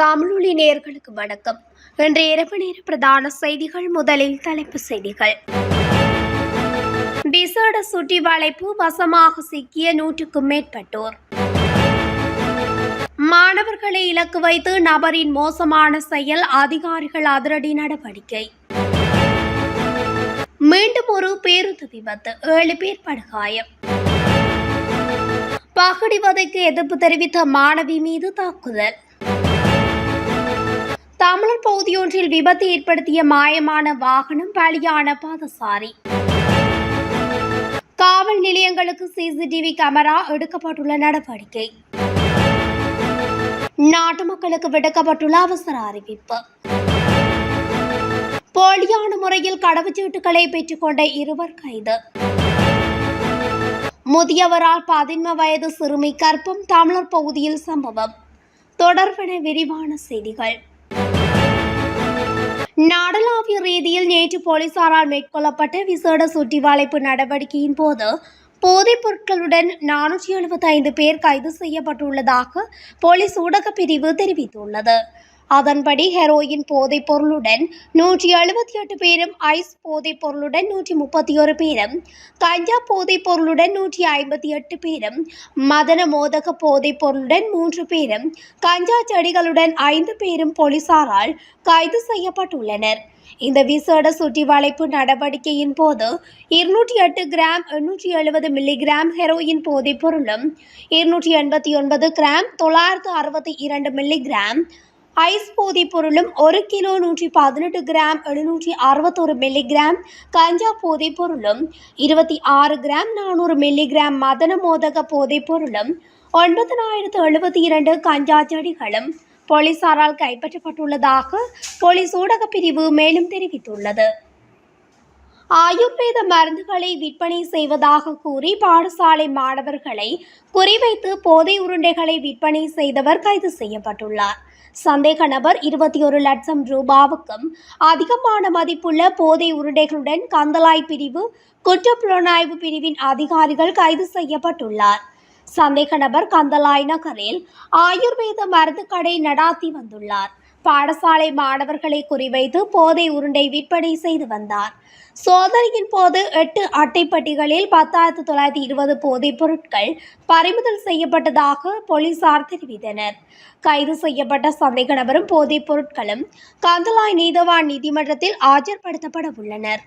தமிழொலி நேயர்களுக்கு வணக்கம். இன்று இரவு நேர பிரதான செய்திகள். முதலில் தலைப்புச் செய்திகள். விசேட சுற்றி வளைப்பு வசமாக சிக்கிய 100க்கும் மேற்பட்டோர். மாணவர்களை இலக்கு வைத்து நபரின் மோசமான செயல், அதிகாரிகள் அதிரடி நடவடிக்கை. மீண்டும் ஒரு பேருந்து விபத்து, 7 பேர் படுகாயம். பகடிவதைக்கு எதிர்ப்பு தெரிவித்த மாணவி மீது தாக்குதல். தமிழர் பகுதியொன்றில் விபத்து ஏற்படுத்திய மாயமான வாகனம், பலியான பாதசாரி. காவல் நிலையங்களுக்கு சிசிடிவி கேமரா எடுக்கப்பட்டுள்ள நடவடிக்கை. நாட்டு மக்களுக்கு விடுக்கப்பட்டுள்ள அவசர அறிவிப்பு. போலியான முறையில் கடவுச்சீட்டுகளை பெற்றுக்கொண்ட 2 கைது. முதியவரால் 11 வயது சிறுமி கற்பம், தமிழர் பகுதியில் சம்பவம். தொடர்பான விரிவான செய்திகள். நாடளாவிய ரீதியில் நேற்று போலீசாரால் மேற்கொள்ளப்பட்ட விசேட சுற்றி வளைப்பு நடவடிக்கையின் போது போதைப் பொருட்களுடன் 475 பேர் கைது செய்யப்பட்டுள்ளதாக போலீஸ் ஊடகப் பிரிவு தெரிவித்துள்ளது. அதன்படி ஹெரோயின் போதைப் பொருளுடன் 178 பேரும், ஐஸ் போதைப் பொருளுடன் 131 பேரும், கஞ்சா போதைப் பொருளுடன் 158 பேரும், மதன மோதக போதைப் பொருளுடன் 3 பேரும், கஞ்சா செடிகளுடன் 5 பேரும் போலீசாரால் கைது செய்யப்பட்டுள்ளனர். இந்த விசேட சுற்றி வளைப்பு நடவடிக்கையின் போது 208 கிராம் 870 மில்லிகிராம் ஹெரோயின் போதைப் பொருளும், 289 கிராம் 962 மில்லிகிராம் ஐஸ் போதைப் பொருளும், 1 கிலோ 118 கிராம் 761 மில்லிகிராம் கஞ்சா போதைப் பொருளும், 26 கிராம் 400 மில்லிகிராம் மதன மோதக போதைப் பொருளும், 9072 கஞ்சா செடிகளும் போலீசாரால் கைப்பற்றப்பட்டுள்ளதாக போலீஸ் ஊடகப் பிரிவு மேலும் தெரிவித்துள்ளது. ஆயுர்வேத மருந்துகளை விற்பனை செய்வதாக கூறி பாடசாலை மாணவர்களை குறிவைத்து போதை உருண்டைகளை விற்பனை செய்தவர் கைது செய்யப்பட்டுள்ளார். சந்தேக நபர் 21 லட்சம் ரூபாவுக்கும் அதிகமான மதிப்புள்ள போதை உருண்டைகளுடன் கந்தளாய் பிரிவு குற்றப்புலனாய்வு பிரிவின் அதிகாரிகள் கைது செய்யப்பட்டுள்ளார். சந்தேக நபர் கந்தளாய் நகரில் ஆயுர்வேத மருந்து கடை நடாத்தி வந்துள்ளார். பாடசாலை மாணவர்களை குறிவைத்து போதை உருண்டை விற்பனை செய்து வந்தார். சோதனையின் போது 8 அட்டைப்பட்டிகளில் 10,920 போதைப் பொருட்கள் பறிமுதல் செய்யப்பட்டதாக போலீசார் தெரிவித்தனர். கைது செய்யப்பட்ட சந்தேக நபரும் போதைப் பொருட்களும் கந்தளாய் நீதவான் நீதிமன்றத்தில் ஆஜர்படுத்தப்பட உள்ளனர்.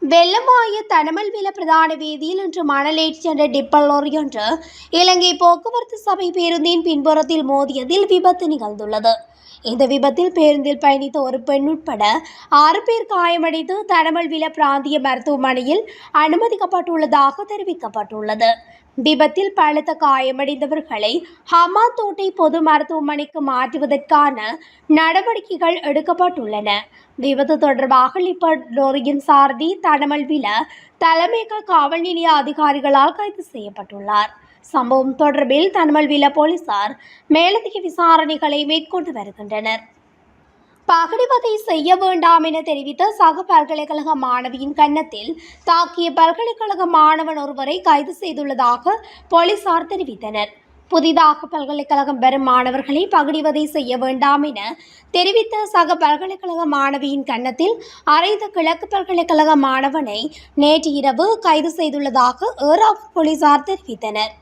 வெள்ளமாய தனமல்வில பிரதான வீதியில் இன்று மணலேற்றி சென்ற டிப்பர் லோரி ஒன்று இலங்கை போக்குவரத்து சபை பேருந்தின் பின்புறத்தில் மோதியதில் விபத்து நிகழ்ந்துள்ளது. இந்த விபத்தில் பேருந்தில் பயணித்த ஒரு பெண் உட்பட 6 பேர் காயமடைந்து தனமல்வில பிராந்திய மருத்துவமனையில் அனுமதிக்கப்பட்டுள்ளதாக தெரிவிக்கப்பட்டுள்ளது. விபத்தில் பலத்த காயமடைந்தவர்களை ஹமாத்தோட்டை பொது மருத்துவமனைக்கு மாற்றுவதற்கான நடவடிக்கைகள் எடுக்கப்பட்டுள்ளன. விபத்து தொடர்பாக டிப்பர் லோரியின் சாரதி தனமல்வில தலைமையக காவல் நிலைய அதிகாரிகளால் கைது செய்யப்பட்டுள்ளார். சம்பவம் தொடர்பில் தனமல்வில போலீசார் மேலதிக விசாரணைகளை மேற்கொண்டு வருகின்றனர். பகடிவதை செய்ய வேண்டாம் என தெரிவித்த சக பல்கலைக்கழக மாணவியின் கன்னத்தில் தாக்கிய பல்கலைக்கழக மாணவன் ஒருவரை கைது செய்துள்ளதாக போலீசார் தெரிவித்தனர். புதிதாக பல்கலைக்கழகம் பெறும் மாணவர்களை பகடிவதை செய்ய வேண்டாம் என தெரிவித்த சக பல்கலைக்கழக மாணவியின் கன்னத்தில் அரைந்த கிழக்கு பல்கலைக்கழக மாணவனை நேற்று இரவு கைது செய்துள்ளதாக ஏறாவூர் போலீசார் தெரிவித்தனர்.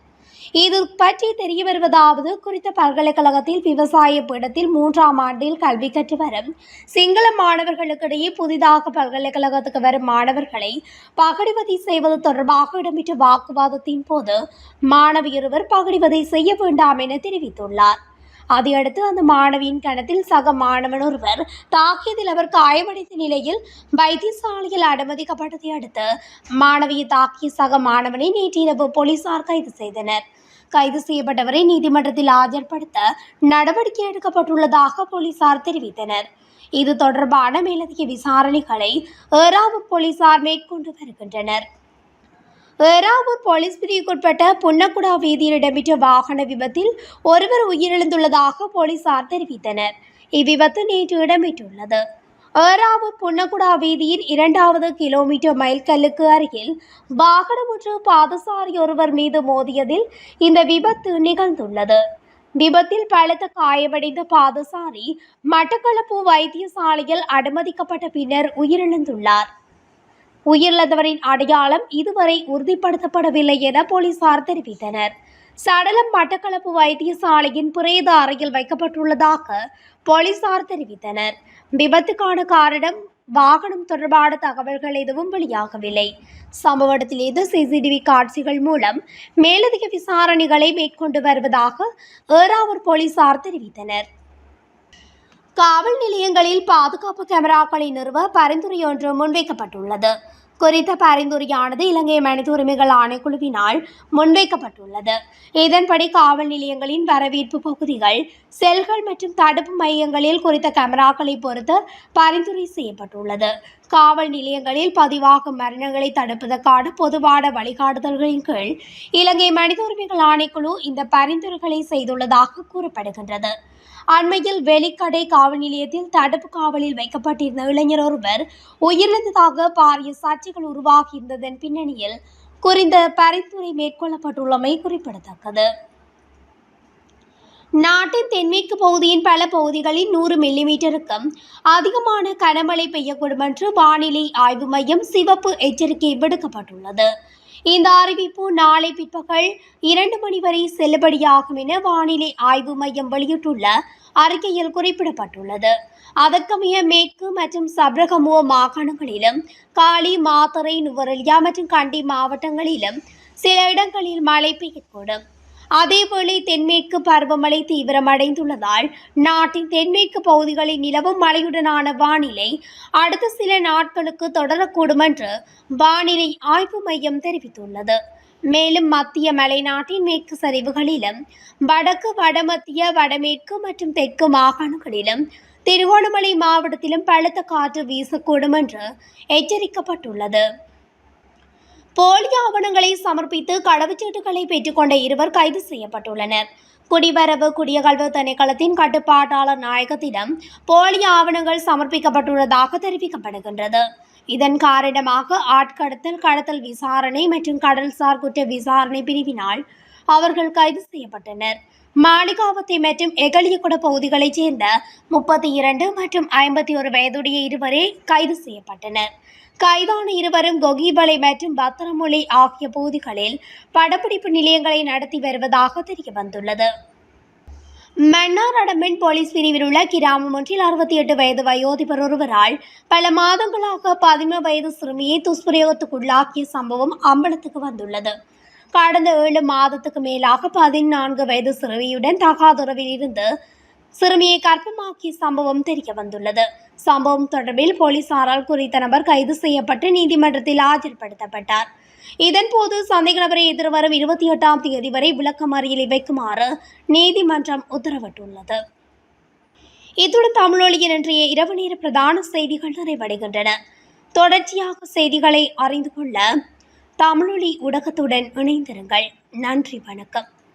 இது பற்றி தெரிய வருவதாவது, குறித்த பல்கலைக்கழகத்தில் விவசாய பீடத்தில் 3ஆம் ஆண்டில் கல்வி கற்று வரும் சிங்கள மாணவர்களுக்கிடையே புதிதாக பல்கலைக்கழகத்துக்கு வரும் மாணவர்களை பகடிவதை செய்வது தொடர்பாக இடம்பெற்ற வாக்குவாதத்தின் போது மாணவியொருவர் பகடிவதை செய்ய வேண்டாம் என தெரிவித்துள்ளார். அதையடுத்து அந்த மாணவியின் கணத்தில் சக மாணவன் ஒருவர் தாக்கியதில் அவர் காயமடைந்த நிலையில் வைத்தியசாலையில் அனுமதிக்கப்பட்டதை அடுத்து மாணவியை தாக்கிய சக மாணவனை நேற்று இரவு போலீசார் கைது செய்தனர். கைது செய்யப்பட்டவரை நீதிமன்றத்தில் ஆஜர்படுத்த நடவடிக்கை எடுக்கப்பட்டுள்ளதாக போலீசார் தெரிவித்தனர். இது தொடர்பான மேலதிக விசாரணைகளை ஏறாவூர் போலீசார் மேற்கொண்டு வருகின்றனர். ஏறாவூர் போலீஸ் பிரிவுக்குட்பட்ட புன்னக்குடா வீதியில் இடம்பெற்ற வாகன விபத்தில் ஒருவர் உயிரிழந்துள்ளதாக போலீசார் தெரிவித்தனர். இவ்விபத்து நேற்று இடம்பெற்றுள்ளது. ஏறாவூர் புன்னக்குடா வீதியின் 2வது கிலோமீட்டர் மைல்கல்லுக்கு அருகில் வாகனம் ஒன்று பாதசாரி ஒருவர் மீது மோதியதில் இந்த விபத்து நிகழ்ந்துள்ளது. விபத்தில் பலத்த காயமடைந்த பாதசாரி மட்டக்களப்பு வைத்தியசாலையில் அனுமதிக்கப்பட்ட பின்னர் உயிரிழந்துள்ளார். உயிரிழந்தவரின் அடையாளம் இதுவரை உறுதிப்படுத்தப்படவில்லை என போலீசார் தெரிவித்தனர். சடலம் மட்டக்களப்பு வைத்தியசாலையின் பிரேத அறையில் வைக்கப்பட்டுள்ளதாக போலீசார் தெரிவித்தனர். விபத்துக்கான காரணம் வாகனம் தொடர்பான தகவல்கள் எதுவும் வெளியாகவில்லை. சம்பவ இடத்திலிருந்து சிசிடிவி காட்சிகள் மூலம் மேலதிக விசாரணைகளை மேற்கொண்டு வருவதாக ஏறாவூர் போலீசார் தெரிவித்தனர். காவல் நிலையங்களில் பாதுகாப்பு கேமராக்களை நிறுவ பரிந்துரை ஒன்று முன்வைக்கப்பட்டுள்ளது. குறித்த பரிந்துரையானது இலங்கை மனித உரிமைகள் ஆணைக்குழுவினால் முன்வைக்கப்பட்டுள்ளது. இதன்படி காவல் நிலையங்களின் வரவேற்பு பகுதிகள், செல்கள் மற்றும் தடுப்பு மையங்களில் குறித்த கேமராக்களை பொறுத்து பரிந்துரை செய்யப்பட்டுள்ளது. காவல் நிலையங்களில் பதிவாகும் மரணங்களை தடுப்பதற்கான பொதுவான வழிகாட்டுதல்களின் கீழ் இலங்கை மனித உரிமைகள் ஆணைக்குழு இந்த பரிந்துரைகளை செய்துள்ளதாக கூறப்படுகின்றது. அண்மையில் வெலிக்கடை காவல் நிலையத்தில் தடுப்பு காவலில் வைக்கப்பட்டிருந்த இளைஞர் ஒருவர் உயிரிழந்ததாக பாரிய சர்ச்சைகள் உருவாகியிருந்ததன் பின்னணியில் குறித்த பரிந்துரை மேற்கொள்ளப்பட்டுள்ளமை குறிப்பிடத்தக்கது. நாட்டின் தென்மேற்கு பகுதியின் பல பகுதிகளில் 100 மில்லிமீட்டருக்கும் அதிகமான கனமழை பெய்யக்கூடும் என்று வானிலை ஆய்வு மையம் சிவப்பு எச்சரிக்கை விடுக்கப்பட்டுள்ளது. இந்த அறிவிப்பு நாளை பிற்பகல் 2 மணி வரை செல்லுபடியாகும் என வானிலை ஆய்வு மையம் வெளியிட்டுள்ள அறிக்கையில் குறிப்பிடப்பட்டுள்ளது. அதற்கமைய மேற்கு மற்றும் சப்ரகமுவ மாகாணங்களிலும், காலி, மாத்தறை, நுவரெலியா மற்றும் கண்டி மாவட்டங்களிலும் சில இடங்களில் மழை பெய்யக்கூடும். அதேவேளை தென்மேற்கு பருவமழை தீவிரமடைந்துள்ளதால் நாட்டின் தென்மேற்கு பகுதிகளில் நிலவும் மழையுடனான வானிலை அடுத்த சில நாட்களுக்கு தொடரக்கூடும் என்று வானிலை ஆய்வு மையம் தெரிவித்துள்ளது. மேலும் மத்திய மலைநாட்டின் மேற்கு சரிவுகளிலும், வடக்கு, வடமத்திய, வடமேற்கு மற்றும் தெற்கு மாகாணங்களிலும், திருகோணமலை மாவட்டத்திலும் பலத்த காற்று வீசக்கூடும் என்று எச்சரிக்கப்பட்டுள்ளது. போலி ஆவணங்களை சமர்ப்பித்து கடவுச்சீட்டுகளை பெற்றுக்கொண்ட 2 கைது செய்யப்பட்டுள்ளனர். குடிவரவு குடியகல்வு திணைக்களத்தின் கட்டுப்பாட்டாளர் நாயகத்திடம் போலி ஆவணங்கள் சமர்ப்பிக்கப்பட்டுள்ளதாக தெரிவிக்கப்படுகின்றது. இதன் காரணமாக ஆட்கடத்தல், கடத்தல் விசாரணை மற்றும் கடல்சார் குற்ற விசாரணை பிரிவினால் அவர்கள் கைது செய்யப்பட்டனர். மாளிகாவத்தை மற்றும் எகலியகுட பகுதிகளைச் சேர்ந்த 32 மற்றும் 51 வயதுடைய 2 கைது செய்யப்பட்டனர். கைதான 2 கொகிபலை மற்றும் பத்திரமொழி ஆகிய பகுதிகளில் படப்பிடிப்பு நிலையங்களை நடத்தி வருவதாக தெரியவந்துள்ளது. மன்னார் அடம்பன் போலீஸ் பிரிவில் உள்ள கிராமம் ஒன்றில் 68 வயது வயோதிபர் ஒருவரால் பல மாதங்களாக 11 வயது சிறுமியை துஷ்பிரயோகத்துக்குள்ளாக்கிய சம்பவம் அம்பலத்துக்கு வந்துள்ளது. கடந்த 7 மாதத்துக்கு மேலாக 14 வயது சிறுமியுடன் தகாதுறவில் இருந்து சிறுமியை கர்ப்பமாக்கிய சம்பவம் தெரிய வந்துள்ளது. சம்பவம் தொடர்பில் போலீசாரால் குறித்த நபர் கைது செய்யப்பட்டு நீதிமன்றத்தில் ஆஜர்படுத்தப்பட்டார். இதன்போது சந்தேக நபரை எதிர்வரும் 28ஆம் தேதி வரை விளக்கமறியலில் வைக்குமாறு நீதிமன்றம் உத்தரவிட்டுள்ளது. இத்துடன் தமிழொலியின் இன்றைய இரவு நேர பிரதான செய்திகள் நிறைவடைகின்றன. தொடர்ச்சியாக செய்திகளை அறிந்து கொள்ள தமிழொலி ஊடகத்துடன் இணைந்திருங்கள். நன்றி, வணக்கம்.